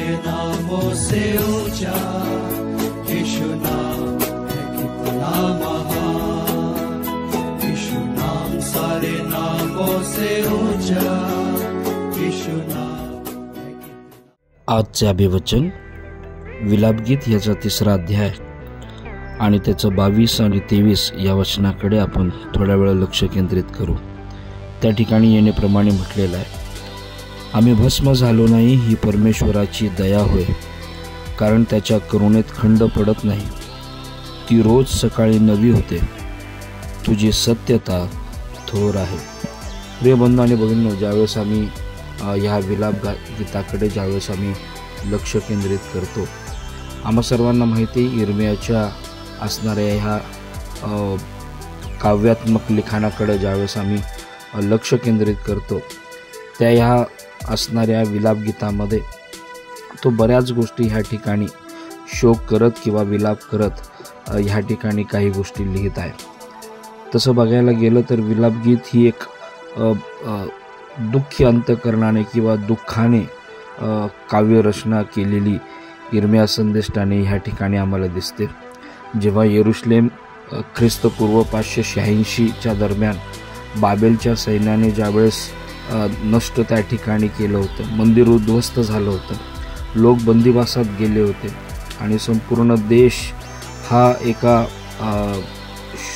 नामों से ऊंचा, यीशु नाम है कितना महान, यीशु नाम सारे नामों से ऊंचा, यीशु नाम है कितना। आजचे अभिवचन विलापगीत याचा 3रा अध्याय आणि त्याचं 22 आणि 23 या वचनाकडे आपण थोड्या वेळ लक्ष केंद्रित करू। त्या ठिकाणी येण्याप्रमाणे म्हटलेलं आहे, आम्ही भस्म झालो नाही ही परमेश्वराची दया होय, कारण त्याच्या करुणेत खंड पडत नाही, ती रोज सकाळी नवी होते, तुझी सत्यता थोर आहे। प्रिय बंधू आणि भगिनींनो, ज्यावेळेस आम्ही ह्या विलाप गीताकडे ज्यावेळेस आम्ही लक्ष केंद्रित करतो, आम्हा सर्वांना माहिती आहे इर्मियाच्या असणाऱ्या ह्या काव्यात्मक लिखाणाकडे ज्यावेळेस आम्ही लक्ष केंद्रित करतो, त्या ह्या असणाऱ्या विलाप गीतामध्ये तो बऱ्याच गोष्टी ह्या ठिकाणी शोक करत किंवा विलाप करत ह्या ठिकाणी काही गोष्टी लिहित आहे। तसं बघायला गेलं तर विलापगीत ही एक दुःखी अंतकरणाने किंवा दुःखाने काव्यरचना केलेली इर्मिया संदेष्टाने ह्या ठिकाणी आम्हाला दिसते। जेव्हा यरूशलेम ख्रिस्तपूर्व 586च्या दरम्यान बाबेलच्या सैन्याने ज्यावेळेस नष्ट त्या ठिकाणी केलं होतं, मंदिर उद्ध्वस्त झालं होतं, लोक बंदिवासात गेले होते आणि संपूर्ण देश हा एका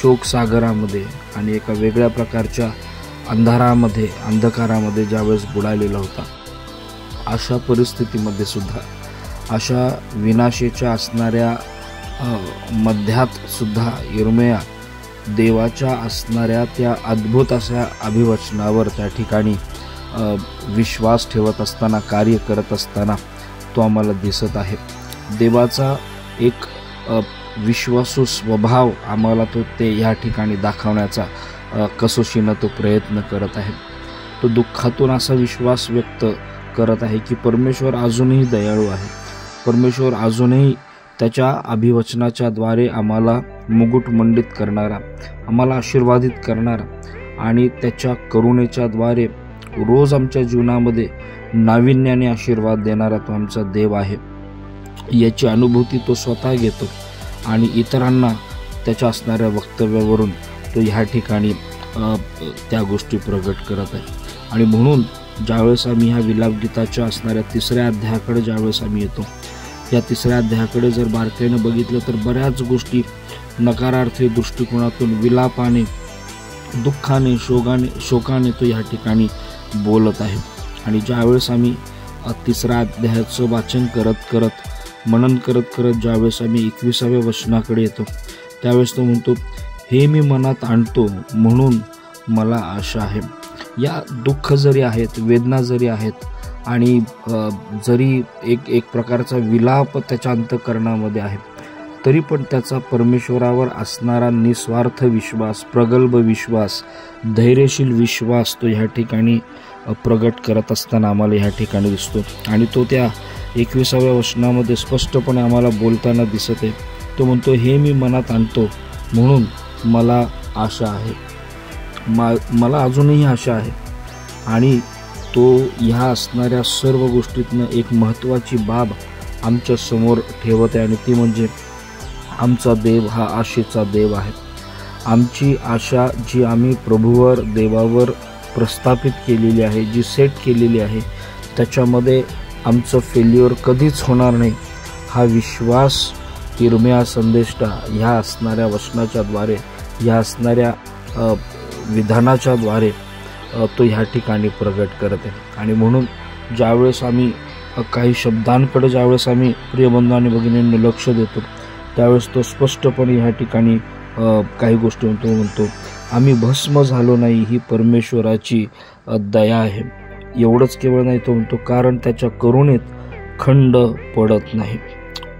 शोकसागरामध्ये आणि एका वेगळ्या प्रकारच्या अंधकारामध्ये ज्यावेळेस बुडालेला होता, अशा परिस्थितीमध्ये सुद्धा, अशा विनाशाच्या असणाऱ्या मध्यात सुद्धा इर्मिया देवाच्या असणाऱ्या त्या अद्भुत अशा अभिवचनावर त्या ठिकाणी विश्वास ठेवत असताना, कार्य करत असताना तो आम्हाला दिसत आहे। देवाचा एक विश्वासू स्वभाव आम्हाला ते या ठिकाणी दाखवण्याचा कसोशीनं तो प्रयत्न करत आहे। तो दुःखातून असा विश्वास व्यक्त करत आहे की परमेश्वर अजूनही दयाळू आहे, परमेश्वर अजूनही त्याच्या अभिवचनाच्या द्वारे आम्हाला मुकुटमंडित करणारा, आम्हाला आशीर्वादित करणारा आणि त्याच्या करुणेच्या द्वारे रोज आमच्या जीवनामध्ये नाविन्याने आशीर्वाद देणारा तो आमचा देव आहे। याची अनुभूती तो स्वतः घेतो आणि इतरांना त्याच्या असणाऱ्या वक्तव्यावरून तो ह्या ठिकाणी त्या गोष्टी प्रगट करत आहे। आणि म्हणून ज्यावेळेस आम्ही ह्या विलापगीताच्या असणाऱ्या 3ऱ्या अध्यायाकडे ज्यावेळेस आम्ही येतो, या 3ऱ्या अध्यायाकडे जर बारकाईनं बघितलं तर बऱ्याच गोष्टी नकारार्थी दृष्टिकोनातून विलापाने, दुःखाने, शोकाने तो ह्या ठिकाणी बोलत आहे। आणि ज्यावेळेस आम्ही 3ऱ्या अध्यायाचं वाचन करत मनन करत ज्यावेळेस आम्ही 21व्या वचनाकडे येतो, त्यावेळेस तो म्हणतो, हे मी मनात आणतो म्हणून मला आशा आहे। या दुःख जरी आहेत, वेदना जरी आहेत आणि जरी एक प्रकारचा विलाप त्याच्या अंतःकरणामध्ये आहे, तरी पण त्याचा परमेश्वरावर असणारा निस्वार्थ विश्वास, प्रगल्भ विश्वास, धैर्यशील विश्वास तो ह्या ठिकाणी प्रगट करत असताना आम्हाला ह्या ठिकाणी दिसतो। आणि तो त्या 21व्या वचनामध्ये स्पष्टपणे आम्हाला बोलताना दिसत आहे। तो म्हणतो, हे मी मनात आणतो म्हणून मला आशा आहे, मला अजूनही आशा आहे। आणि तो ह्या असणाऱ्या सर्व गोष्टीतनं एक महत्त्वाची बाब आमच्या समोर ठेवत आहे आणि ती म्हणजे आमचा देव हा आशेचा देव आहे। आमची आशा जी आम्ही प्रभूवर, देवावर प्रस्थापित केलेली आहे, जी सेट केलेली आहे, त्याच्यामध्ये आमचं फेल्युअर कधीच होणार नाही, हा विश्वास इर्मिया संदेष्टा ह्या असणाऱ्या वचनाच्या द्वारे, ह्या असणाऱ्या विधानाच्या द्वारे तो ह्या ठिकाणी प्रगट करत आहे। आणि म्हणून ज्यावेळेस आम्ही काही शब्दांकडे ज्यावेळेस आम्ही प्रियबंधू आणि भगिनींना लक्ष देतो, त्यावेळेस तो स्पष्टपणे ह्या ठिकाणी काही गोष्टी म्हणतो, आम्ही भस्म झालो नाही ही परमेश्वराची दया आहे। एवढंच केवळ नाही, तो म्हणतो कारण त्याच्या करुणेत खंड पडत नाही।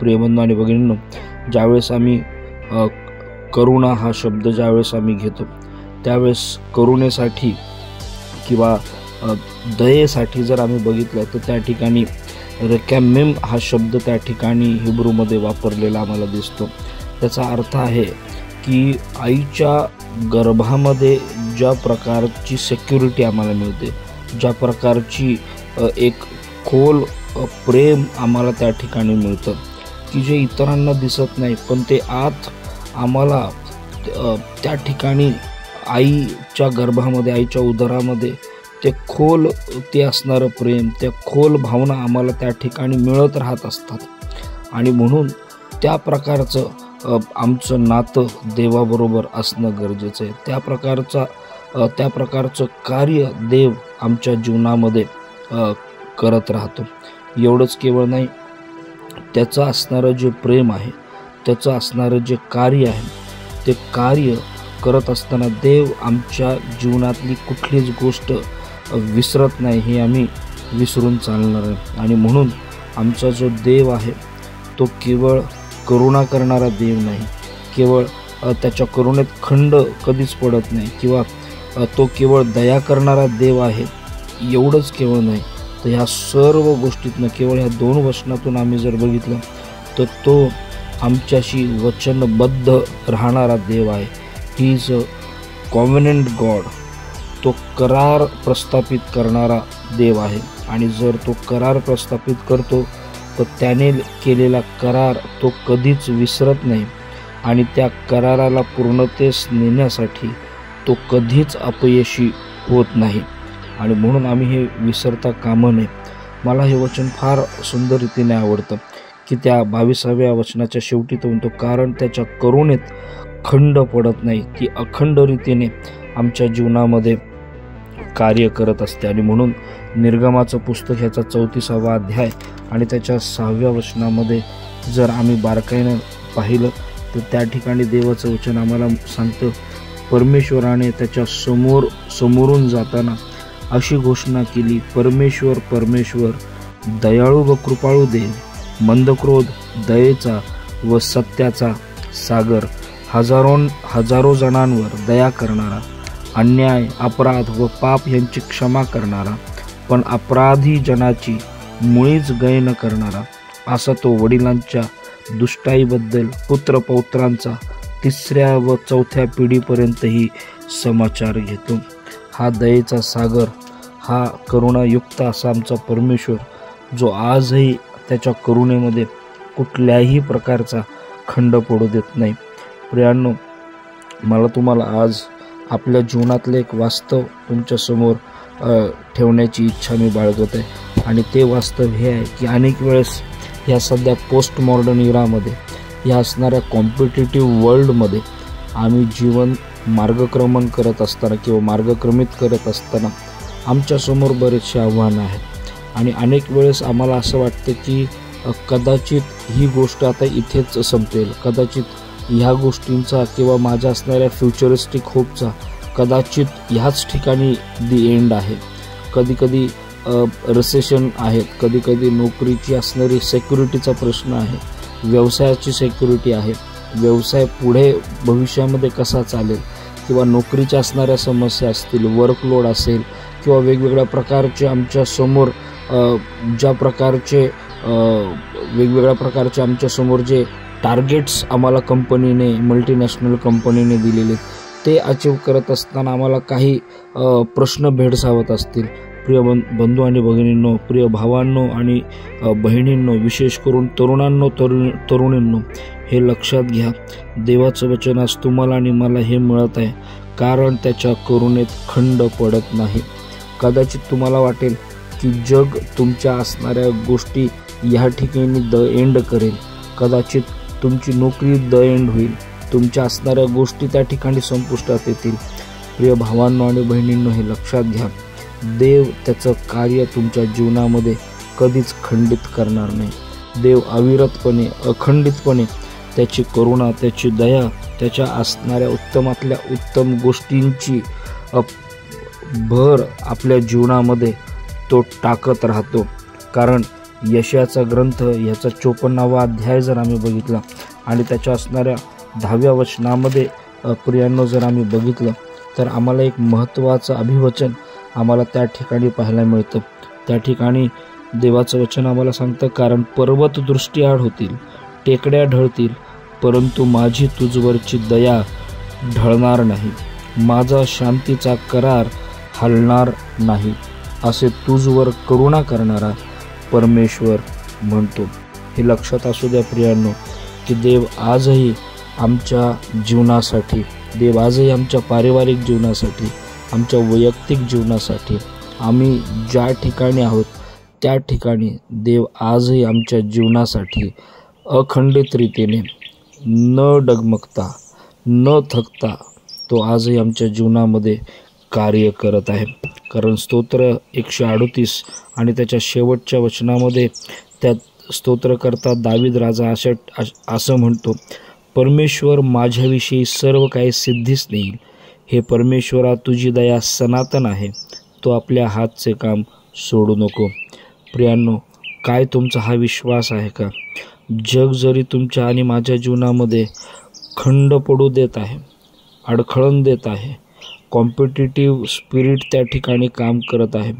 प्रियबंधू आणि भगिनींनो, ज्यावेळेस आम्ही करुणा हा शब्द ज्यावेळेस आम्ही घेतो, त्यावेळेस करुणेसाठी किंवा दयेसाठी जर आम्ही बघितलं तर त्या ठिकाणी रेकॅमेम हा शब्द त्या ठिकाणी हिब्रूमध्ये वापरलेला आम्हाला दिसतो। त्याचा अर्थ आहे की आईच्या गर्भामध्ये ज्या प्रकारची सिक्युरिटी आम्हाला मिळते, ज्या प्रकारची एक खोल प्रेम आम्हाला त्या ठिकाणी मिळतं की जे इतरांना दिसत नाही, पण ते आत आम्हाला त्या ठिकाणी आईच्या गर्भामध्ये, आईच्या उदरामध्ये ते खोल ते असणारं प्रेम, त्या खोल भावना आम्हाला त्या ठिकाणी मिळत राहत असतात. आणि म्हणून त्या प्रकारचं आमचं नातं देवाबरोबर असणं गरजेचं आहे. त्या प्रकारचं कार्य देव आमच्या जीवनामध्ये करत राहतो. एवढंच केवळ नाही, त्याचं असणारं जे प्रेम आहे, त्याचं असणारं जे कार्य आहे, ते कार्य करत असताना देव आमच्या जीवनातली कुठलीच गोष्ट विसरत नाही, हे आम्ही विसरून चालणार आहे. आणि म्हणून आमचा जो देव आहे तो केवळ करुणा करणारा देव नाही, केवळ त्याच्या करुणेत खंड कधीच पडत नाही, किंवा तो केवळ दया करणारा देव आहे एवढंच केवळ नाही, तर ह्या सर्व गोष्टीतनं केवळ ह्या 2 वचनातून आम्ही जर बघितलं तर तो आमच्याशी वचनबद्ध राहणारा देव आहे. He is a covenant God. तो करार प्रस्थापित करणारा देव आहे. आणि जर तो करार प्रस्थापित करतो तर त्याने केलेला करार तो कधीच विसरत नाही, आणि त्या कराराला पूर्णतेस नेण्यासाठी तो कधीच अपयशी होत नाही. आणि म्हणून आम्ही हे विसरता कामा नये. मला हे वचन फार सुंदर रीतीने आवडतं की त्या 22व्या वचनाच्या शेवटी तो म्हणतो, कारण त्याच्या करुणेत खंड पडत नाही. ती अखंड रीतीने आमच्या जीवनामध्ये कार्य करत असते. आणि म्हणून निर्गमाचं पुस्तक ह्याचा 34वा अध्याय आणि त्याच्या 6व्या वचनामध्ये जर आम्ही बारकाईनं पाहिलं तर त्या ठिकाणी देवाचं वचन आम्हाला सांगतं, परमेश्वराने त्याच्या समोरून जाताना अशी घोषणा केली, परमेश्वर दयाळू व कृपाळू देव, मंदक्रोध, दयेचा व सत्याचा सागर, हजारो जणांवर दया करणारा, अन्याय, अपराध व पाप यांची क्षमा करणारा, पण अपराधी जनाची मुळीच गय न करणारा, असा तो वडिलांच्या दुष्टाईबद्दल पुत्रपौत्रांचा 3ऱ्या व 4थ्या पिढीपर्यंतही समाचार घेतो. हा दयेचा सागर, हा करुणायुक्त असा आमचा परमेश्वर, जो आजही त्याच्या करुणेमध्ये कुठल्याही प्रकारचा खंड पडू देत नाही. प्रियांनो, मला तुम्हाला आज आपल्या जीवनातलं एक वास्तव तुमच्यासमोर ठेवण्याची इच्छा मी बाळगत आहे. आणि ते वास्तव हे आहे की अनेक वेळेस ह्या सध्या पोस्ट मॉडर्न युगामध्ये, ह्या असणाऱ्या कॉम्पिटिटिव्ह वर्ल्डमध्ये आम्ही जीवन मार्गक्रमण करत असताना किंवा मार्गक्रमित करत असताना आमच्यासमोर बरेचसे आव्हानं आहेत. आणि अनेक वेळेस आम्हाला असं वाटतं की कदाचित ही गोष्ट आता इथेच संपेल, कदाचित ह्या गोष्टींचा किंवा माझ्या असणाऱ्या फ्युचरिस्टिक होपचा कदाचित ह्याच ठिकाणी दी एंड आहे. कधीकधी रिसेशन आहेत, कधीकधी नोकरीची असणारी सेक्युरिटीचा प्रश्न आहे, व्यवसायाची सेक्युरिटी आहे, व्यवसाय पुढे भविष्यामध्ये कसा चालेल, किंवा नोकरीच्या असणाऱ्या समस्या असतील, वर्कलोड असेल, किंवा वेगवेगळ्या प्रकारचे आमच्यासमोर वेगवेगळ्या प्रकारचे आमच्यासमोर जे टार्गेट्स आम्हाला कंपनीने, मल्टीनॅशनल कंपनीने दिलेले, ते अचीव करत असताना आम्हाला काही प्रश्न भेडसावत असतील. प्रिय बंधू आणि भगिनींनो, प्रिय भावांनो आणि बहिणींनो, विशेष करून तरुणांनो, तरुणींनो, हे लक्षात घ्या, देवाचं वचन आज तुम्हाला आणि मला हे मिळत आहे कारण त्याच्या करुणेत खंड पडत नाही. कदाचित तुम्हाला वाटेल की जग तुमच्या असणाऱ्या गोष्टी ह्या ठिकाणी द एंड करेल, कदाचित तुमची नोकरी द एंड होईल, तुमच्या असणाऱ्या गोष्टी त्या ठिकाणी संपुष्टात येतील. प्रिय भावांनो आणि बहिणींनो, हे लक्षात घ्या, देव त्याचं कार्य तुमच्या जीवनामध्ये कधीच खंडित करणार नाही. देव अविरतपणे, अखंडितपणे त्याची करुणा, त्याची दया, त्याच्या असणाऱ्या उत्तमातल्या उत्तम गोष्टींची भर आपल्या जीवनामध्ये तो टाकत राहतो. कारण यशाचा ग्रंथ ह्याचा 54वा अध्याय जर आम्ही बघितला आणि त्याच्या असणाऱ्या 10व्या वचनामध्ये प्रियांनो जर आम्ही बघितलं तर आम्हाला एक महत्त्वाचं अभिवचन आम्हाला त्या ठिकाणी पाहायला मिळतं. त्या ठिकाणी देवाचं वचन आम्हाला सांगतं, कारण पर्वत दृष्टीआड होतील, टेकड्या ढळतील, परंतु माझी तुझवरची दया ढळणार नाही, माझा शांतीचा करार हलणार नाही. असे तुझवर करुणा करणारा, परमेश्वर म्हणतो. हे लक्षात असू द्या प्रियांनो, की देव आजही आमच्या जीवनासाठी, देव आजही आमच्या पारिवारिक जीवनासाठी, आमच्या वैयक्तिक जीवनासाठी, आम्ही ज्या ठिकाणी आहोत त्या ठिकाणी देव आजही आमच्या जीवनासाठी अखंडित रीतीने न डगमगता, न थकता तो आजही आमच्या जीवनामध्ये कार्य करत आहे. कारण स्तोत्र 138 आणि त्याच्या शेवटच्या वचनामध्ये त्यात स्तोत्रकर्ता दावीद राजा असं म्हणतो, परमेश्वर माझ्याविषयी सर्व काही सिद्धीस नेईल. हे परमेश्वरा, तुझी दया सनातन आहे, तो आपल्या हातचे काम सोडू नको. प्रियांनो, काय तुमचा हा विश्वास आहे का? जग जरी तुमच्या आणि माझ्या जीवनामध्ये खंड पडू देत आहे, अडखळण देत आहे, कॉम्पिटिटिव्ह स्पिरिट त्या ठिकाणी काम करत आहे,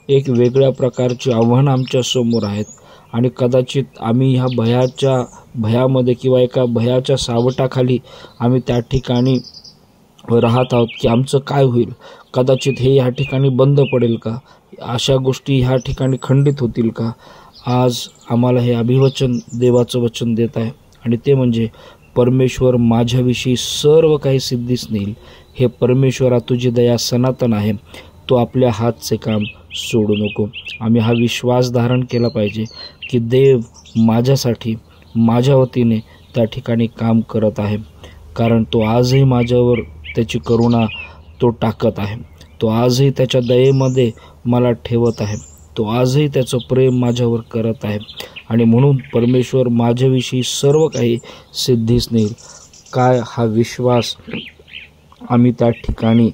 एक वेगळ्या प्रकारची आव्हानं आमच्या समोर आहेत आणि कदाचित आम्ही ह्या भयामध्ये किंवा एका भयाच्या सावटाखाली आम्ही त्या ठिकाणी राहत आहोत की आमचं काय होईल, कदाचित हे ह्या ठिकाणी बंद पडेल का, अशा गोष्टी ह्या ठिकाणी खंडित होतील का. आज आम्हाला हे अभिवचन देवाचं वचन देत आहे आणि ते म्हणजे परमेश्वर माझ्याविषयी सर्व काही सिद्धीस नेईल. हे परमेश्वरा, तुझी दया सनातन आहे, तो आपल्या हातचे काम सोडू नको. आम्ही हा विश्वास धारण केला पाहिजे की देव माझ्यासाठी, माझ्या वतीने त्या ठिकाणी काम करत आहे. कारण तो आजही माझ्यावर त्याची करुणा तो टाकत आहे, तो आजही त्याच्या दयेमध्ये मला ठेवत आहे, तो आजही त्याचं प्रेम माझ्यावर करत आहे आणि म्हणून परमेश्वर माझ्याविषयी सर्व काही सिद्धीस नेईल. काय हा विश्वास आम्ही त्या ठिकाणी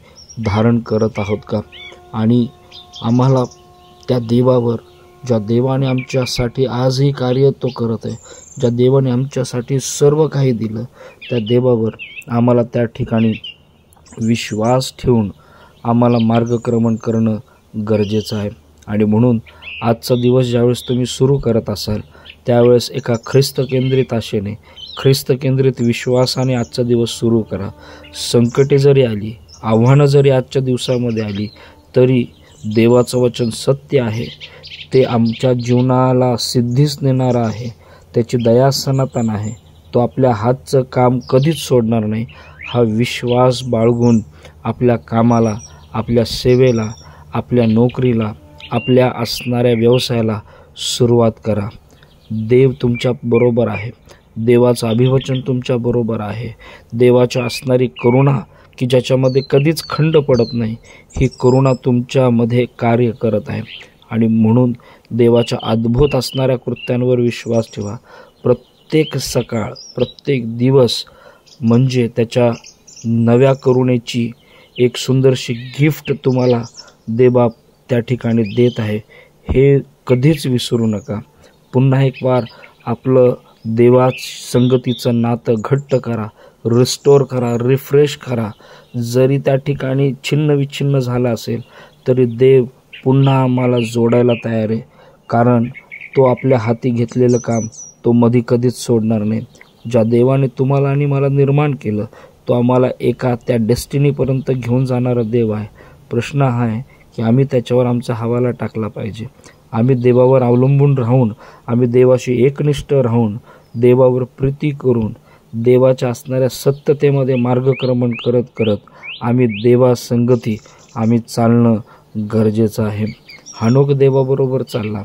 धारण करत आहोत का? आणि आम्हाला त्या देवावर, ज्या देवाने आमच्यासाठी आजही कार्य तो करत आहे, ज्या देवाने आमच्यासाठी सर्व काही दिलं, त्या देवावर आम्हाला त्या ठिकाणी विश्वास ठेवून आम्हाला मार्गक्रमण करणं गरजेचं आहे. आणि म्हणून आजचा दिवस ज्यावेळेस तुम्ही सुरू करत असाल त्यावेळेस एका ख्रिस्त केंद्रित आशेने, ख्रिस्त केंद्रित विश्वासाने आजचा दिवस सुरू करा. संकटे जरी आली, आव्हानं जरी आजच्या दिवसामध्ये आली, तरी देवाचं वचन सत्य आहे, ते आमच्या जीवनाला सिद्धीस नेणारं आहे, त्याची दया सनातन आहे, तो आपल्या हातचं काम कधीच सोडणार नाही. हा विश्वास बाळगून आपल्या कामाला, आपल्या सेवेला, आपल्या नोकरीला, आपल्या असणाऱ्या व्यवसायाला सुरुवात करा. देव तुमच्या बरोबर आहे, देवाचं अभिवचन तुमच्या बरोबर आहे, देवाच्या असणारी करुणा की ज्याच्यामध्ये कधीच खंड पडत नाही, ही करुणा तुमच्यामध्ये कार्य करत आहे. आणि म्हणून देवाच्या अद्भुत असणाऱ्या कृत्यांवर विश्वास ठेवा. प्रत्येक सकाळ, प्रत्येक दिवस म्हणजे त्याच्या नव्या करुणेची एक सुंदरशी गिफ्ट तुम्हाला देवा त्या ठिकाणी देत आहे, हे कधीच विसरू नका. पुन्हा एक वार आपलं देवा संगतीचं नातं घट्ट करा, रिस्टोर करा, रिफ्रेश करा. जरी त्या ठिकाणी छिन्न विच्छिन्न झाला असेल तरी देव पुन्हा आम्हाला जोडायला तयार आहे. कारण तो आपल्या हाती घेतलेलं काम तो मधी कधीच सोडणार नाही. ज्या देवाने तुम्हाला आणि मला निर्माण केलं तो आम्हाला एका त्या डेस्टिनीपर्यंत घेऊन जाणारा देव आहे. प्रश्न हा आहे की आम्ही त्याच्यावर आमचा हवाला टाकला पाहिजे. आम्ही देवावर अवलंबून राहून, आम्ही देवाशी एकनिष्ठ राहून, देवावर प्रीती करून, देवाच्या असणाऱ्या सत्यतेमध्ये मार्गक्रमण करत करत आम्ही देवासंगती आम्ही चालणं गरजेचं आहे. हानोक देवाबरोबर चालला,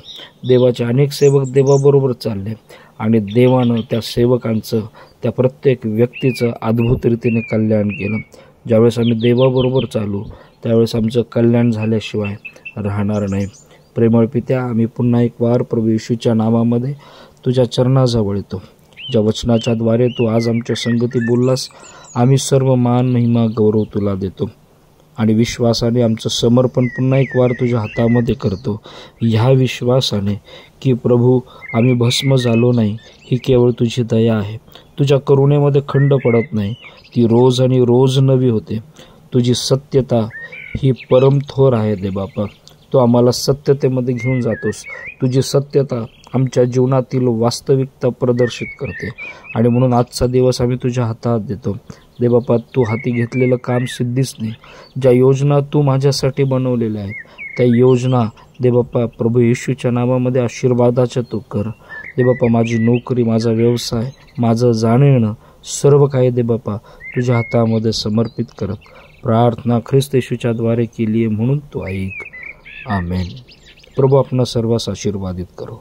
देवाचे अनेक सेवक देवाबरोबर चालले आणि देवानं त्या सेवकांचं, त्या प्रत्येक व्यक्तीचं अद्भुत रीतीने कल्याण केलं. ज्यावेळेस आम्ही देवाबरोबर चालू त्यावेळेस आमचं कल्याण झाल्याशिवाय राहणार नाही. प्रेमळ पित्या, आम्ही पुन्हा एक वार प्रभू येशूच्या नावामध्ये तुझ्या चरणाजवळ येतो. ज्या वचनाच्या द्वारे तू आज आमच्या संगती बोललास, आम्ही सर्व मान, महिमा, गौरव तुला देतो आणि विश्वासाने आमचं समर्पण पुन्हा एक वार तुझ्या हातामध्ये करतो. ह्या विश्वासाने की प्रभू आम्ही भस्म झालो नाही, ही केवळ तुझी दया आहे. तुझ्या करुणेमध्ये खंड पडत नाही, ती रोज आणि रोज नवी होते. तुझी सत्यता ही परमथोर आहे दे बापा. तू आम्हाला सत्यतेमध्ये घेऊन जातोस. तुझी सत्यता आमच्या जीवनातील वास्तविकता प्रदर्शित करते आणि म्हणून आजचा दिवस आम्ही तुझ्या हातात देतो. दे बापा, तू हाती घेतलेलं काम सिद्धीच नाही. ज्या योजना तू माझ्यासाठी बनवलेल्या आहेत त्या योजना दे बापा प्रभू येशूच्या नावामध्ये आशीर्वादाच्या तू कर. दे बापा, माझी नोकरी, माझा व्यवसाय, माझं जाणं सर्व काही दे बापा तुझ्या हातामध्ये समर्पित करत प्रार्थना ख्रिस्त येशूच्या द्वारे केली आहे म्हणून तू ऐक. आमेन. प्रभू आपणा सर्वांस आशीर्वादित करो.